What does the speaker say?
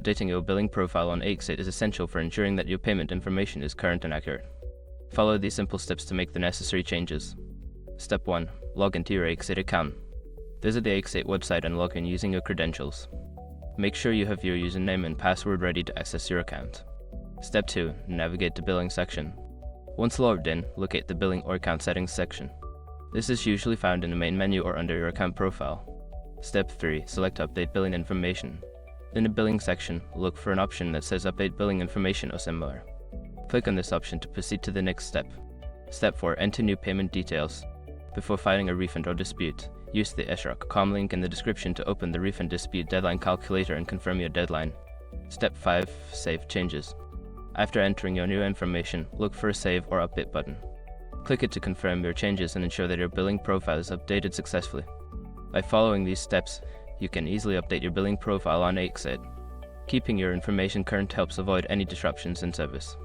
Updating your billing profile on AXIT is essential for ensuring that your payment information is current and accurate. Follow these simple steps to make the necessary changes. Step 1. Log into your AXIT account. Visit the AXIT website and log in using your credentials. Make sure you have your username and password ready to access your account. Step 2. Navigate to Billing section. Once logged in, locate the Billing or Account Settings section. This is usually found in the main menu or under your account profile. Step 3. Select Update Billing Information. In the Billing section, look for an option that says Update Billing Information or similar. Click on this option to proceed to the next step. Step 4. Enter new payment details. Before filing a refund or dispute, use the SROC.com link in the description to open the refund dispute deadline calculator and confirm your deadline. Step 5. Save changes. After entering your new information, look for a Save or Update button. Click it to confirm your changes and ensure that your billing profile is updated successfully. By following these steps, you can easily update your billing profile on AXIT. Keeping your information current helps avoid any disruptions in service.